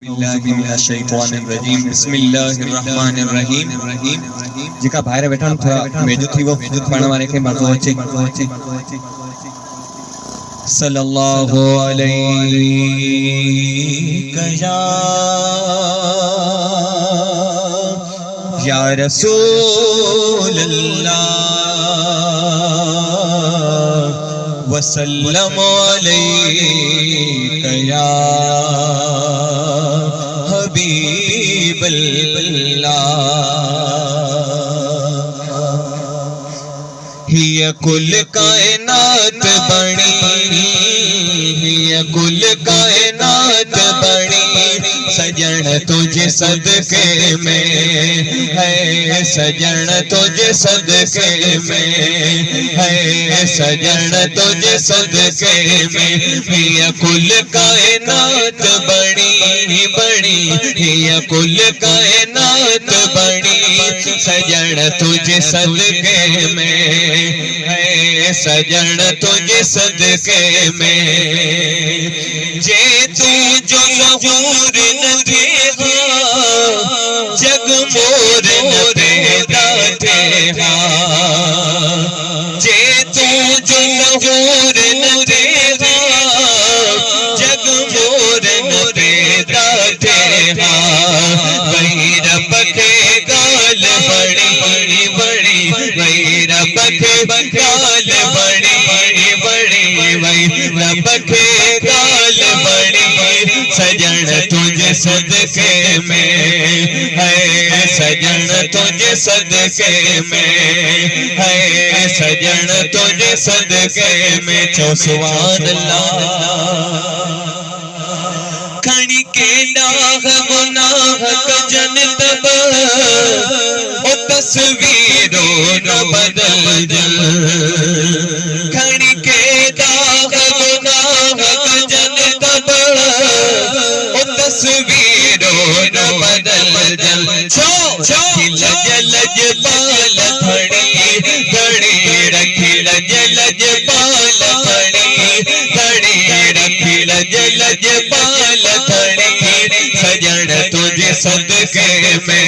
باللہ من الشیطان الرجیم بسم اللہ الرحمن الرحیم جکا بھائرہ بیٹھا تھوڑا میجو تھی وہ پڑھوانے کے مرضو ہوچے صلی اللہ علیہ یا رسول اللہ وسلم علیک یا حبیب اللہ ہی کل کائنات بڑی ہی کل کائنات بڑی سجن تجھ صدقے میں ہے سجن تجھ صدقے میں ہے سجن تجھ صدقے میں ہی کل کائنات بڑی بڑی ہی کل کائنات بڑی سجن تجھ صدقے میں ہے سجن تجھ صدقے میں جے تو جو ظہور نہ تھے جگ مور نہ پیدا تھے جے تو جو ظہور نہ تھے جگ مور نہ پیدا تھے وہی رب کے گال بڑی بڑی وہی رب کے گال بڑی بڑی وہی رب کے گال بڑی سجن تجھ صدقے میں ہے سجن تجھ صدقے میں ہے سجن تجھ صدقے میں چو سبحان اللہ کھڑی کے داغ گناہ کا جن تب او تصویروں نہ بدل جل کھڑی کے داغ گناہ کا جن تب او تصویروں نہ بدل جل رکھی لج لج بال کھڑی گھڑی رکھی لج لج بال کھڑی گھڑی رکھی لج لج بال کھڑی سجن تجھ صدقے میں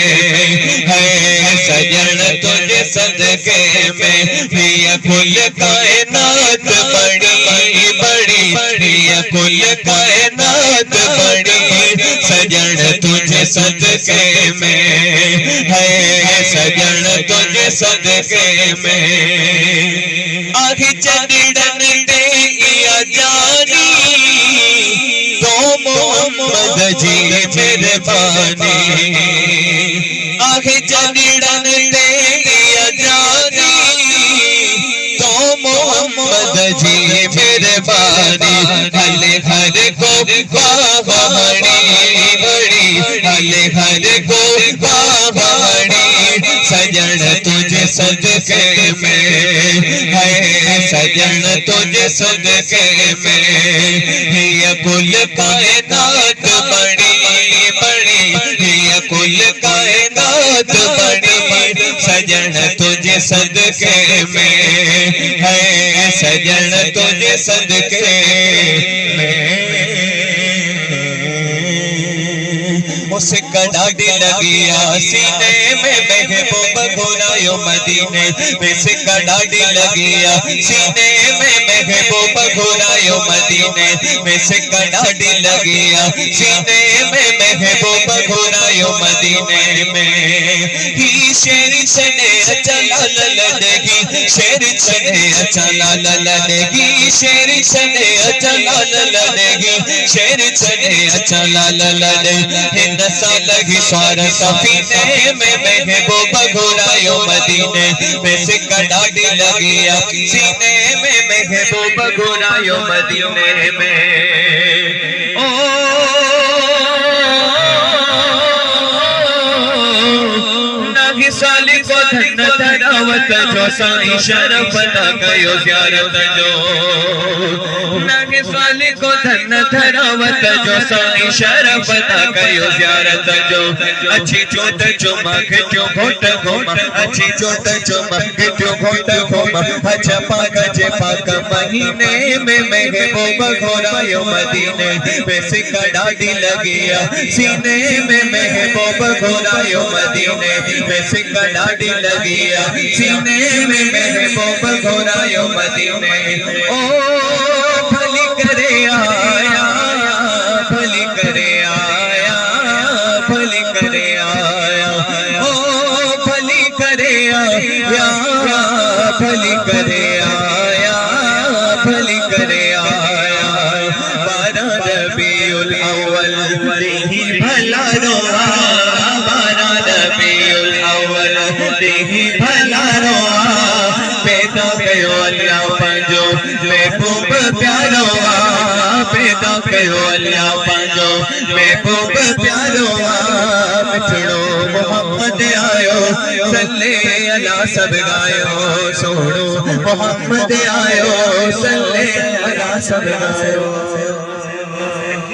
ہے سجن تجھ صدقے میں ہی کل کائنات بڑی بڑی ہی کل کائنات بڑی سجن تجھ صدقے میں ہے سجن تجھ صدقے میں آہی چڑھن دے یا جانی تو محمد جی مہربانی آہی چڑھن دے یا جانی تو محمد جی مہربانی ہل ہر کو باہڑی بڑی ہل ہر کو باہڑی سجن تجھ صدقے میں ہے سجن تجھ صدقے میں ہی کل کائنات بڑی بڑی ہی کل کائنات بڑی سجن تجھ صدقے میں ہے سجن تجھ صدقے میں اسے کڑاڑی لگیا سینے میں محبوب گھرایو مدینے میں سے کڑاڑی لگیا سینے میں محبوب گھرایو مدینے میں سے کڑاڑی لگیا سینے میں محبوب گھرایو مدینے میں ہی شیر چنے چلا للگی شیر چنے چلا للگی شیر چنے چلا للگی شیر چنے چلا للگی سالگی سوار سفینے میں محبوب گھرایو مدینے میں سے کڑاڑی لگیا سینے میں محبوب گھرایو مدینے میں ناہی سالی کو دھن دھراو دعوت جو سائیں شرف عطا کیو زیارت جو ناگے سوالی کو دھن دھراوت جو سائیں شرف عطا کیو زیارت جو اچھی چوت چوما گھٹیو گھوٹ گھوما اچھی چوت چوما گھٹیو گھوٹ گھوما حج پاک جے پاک مہینے میں محبوب گھورایو مدینے میں سکا ڈاڈی لگیا سینے میں محبوب گھورایو مدینے میں سکا ڈاڈی لگیا سینے میں محبوب گھورایو مدینے او بھلی کرے آیا بھلی کرے آیا بھلی کرے آیا او بھلی کرے آیا بھلی کرے آیا بھلی کرے آیا 12 ربیع الاول ہی بھلا روا 12 ربیع الاول ہی بھلا روا پیدا کیو اللہ پنجو محبوب پیارو پیدا کیو اللہ پنجو محبوب پیارو مٹھڑو محمد آیو صلی اللہ سب گایو سوڑو محمد آیو صلی اللہ سب گایو